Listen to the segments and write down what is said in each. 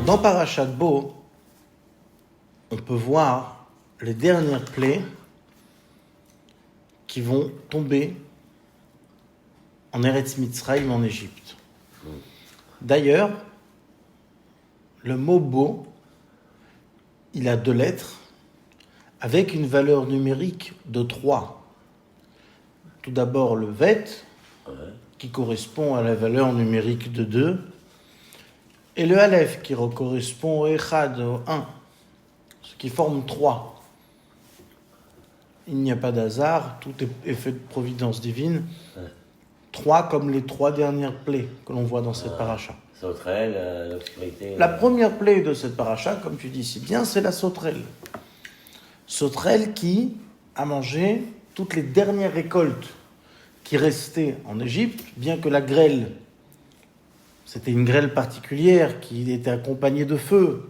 Dans Parashat Bo, on peut voir les dernières plaies qui vont tomber en Eretz Mitzrayim, en Égypte. D'ailleurs, le mot Bo, il a 2 lettres avec une valeur numérique de 3. Tout d'abord le Vet, qui correspond à la valeur numérique de 2, et le Aleph, qui correspond au Echad, au 1, ce qui forme 3. Il n'y a pas d'hasard, tout est effet de providence divine. 3 comme les 3 dernières plaies que l'on voit dans cette paracha. Sauterelle, l'obscurité. La première plaie de cette paracha, comme tu dis si bien, c'est la sauterelle. Sauterelle qui a mangé toutes les dernières récoltes qui restaient en Égypte, bien que la grêle, c'était une grêle particulière qui était accompagnée de feu.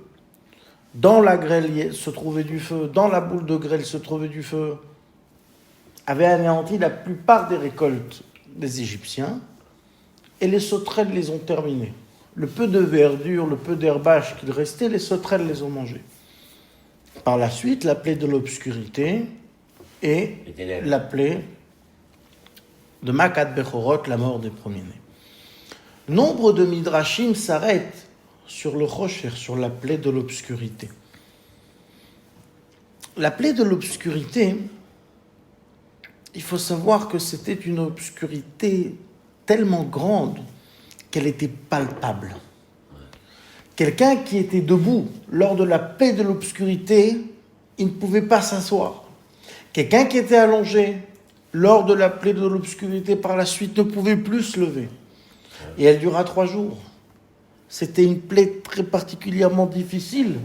Dans la grêle se trouvait du feu, dans la boule de grêle se trouvait du feu, avait anéanti la plupart des récoltes des Égyptiens, et les sauterelles les ont terminées. Le peu de verdure, le peu d'herbage qu'il restait, les sauterelles les ont mangés. Par la suite, la plaie de l'obscurité et la plaie de Makat Bechorot, la mort des premiers-nés. Nombre de midrashim s'arrêtent sur le Rocher, sur la plaie de l'obscurité. La plaie de l'obscurité, il faut savoir que c'était une obscurité tellement grande qu'elle était palpable. Quelqu'un qui était debout lors de la plaie de l'obscurité, il ne pouvait pas s'asseoir. Quelqu'un qui était allongé lors de la plaie de l'obscurité par la suite ne pouvait plus se lever. Et elle dura 3 jours. C'était une plaie très particulièrement difficile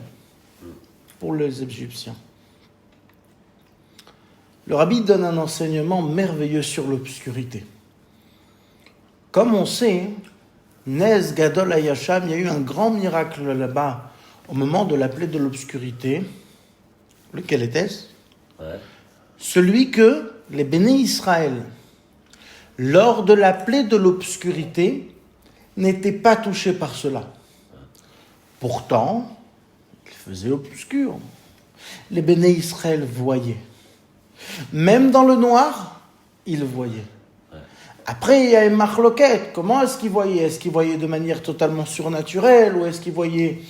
pour les Égyptiens. Le rabbi donne un enseignement merveilleux sur l'obscurité. Comme on sait, Nez Gadol Hayasham, il y a eu un grand miracle là-bas au moment de la plaie de l'obscurité. Lequel était-ce ? Celui que les Béné Israël, lors de la plaie de l'obscurité, n'étaient pas touchés par cela. Pourtant, il faisait obscur. Les Béné Israël voyaient. Même dans le noir, ils voyaient. Après, il y a une marloquette. Comment est-ce qu'ils voyaient ? Est-ce qu'ils voyaient de manière totalement surnaturelle ou est-ce qu'ils voyaient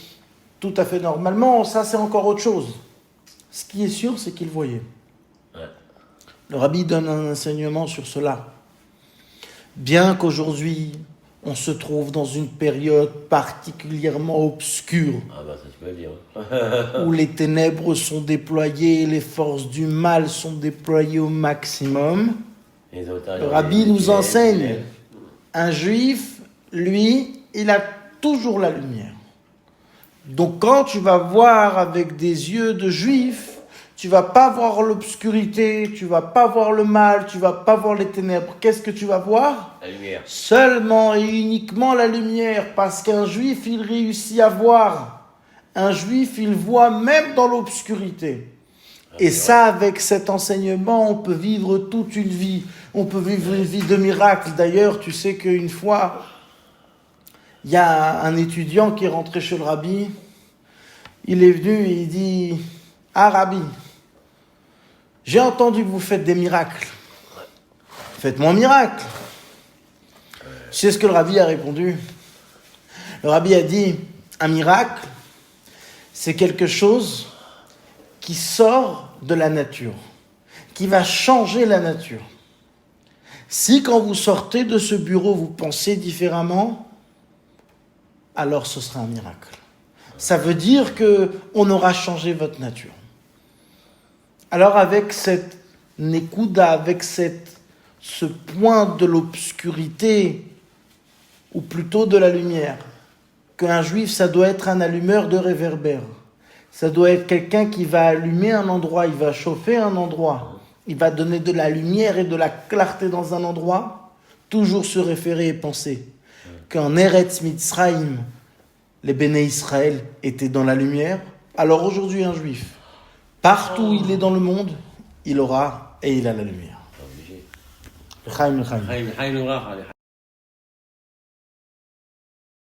tout à fait normalement ? Ça, c'est encore autre chose. Ce qui est sûr, c'est qu'ils voyaient. Le rabbi donne un enseignement sur cela. Bien qu'aujourd'hui, on se trouve dans une période particulièrement obscure, Ça tu peux le dire. où les ténèbres sont déployées, les forces du mal sont déployées au maximum, le rabbi nous enseigne, un juif, lui, il a toujours la lumière. Donc quand tu vas voir avec des yeux de juif, tu vas pas voir l'obscurité, tu vas pas voir le mal, tu vas pas voir les ténèbres. Qu'est-ce que tu vas voir ? La lumière. Seulement et uniquement la lumière, parce qu'un juif, il réussit à voir. Un juif, il voit même dans l'obscurité. Et ça, avec cet enseignement, on peut vivre toute une vie. On peut vivre une vie de miracle. D'ailleurs, tu sais qu'une fois, il y a un étudiant qui est rentré chez le rabbi. Il est venu et il dit « Ah, rabbi, j'ai entendu que vous faites des miracles. Faites-moi un miracle. » Tu sais ce que le rabbi a répondu ? Le rabbi a dit « Un miracle, c'est quelque chose qui sort de la nature, qui va changer la nature. Si quand vous sortez de ce bureau, vous pensez différemment, alors ce sera un miracle. Ça veut dire qu'on aura changé votre nature. » Alors avec cette nekuda, avec ce point de l'obscurité, ou plutôt de la lumière, qu'un juif, ça doit être un allumeur de réverbère. Ça doit être quelqu'un qui va allumer un endroit, il va chauffer un endroit, il va donner de la lumière et de la clarté dans un endroit, toujours se référer et penser qu'en Eretz Mitzrayim, les Béné Israël étaient dans la lumière. Alors aujourd'hui, un juif, partout où il est dans le monde, il aura et il a la lumière. Chaim, Chaim. Chaim, Chaim, Nourach, allez.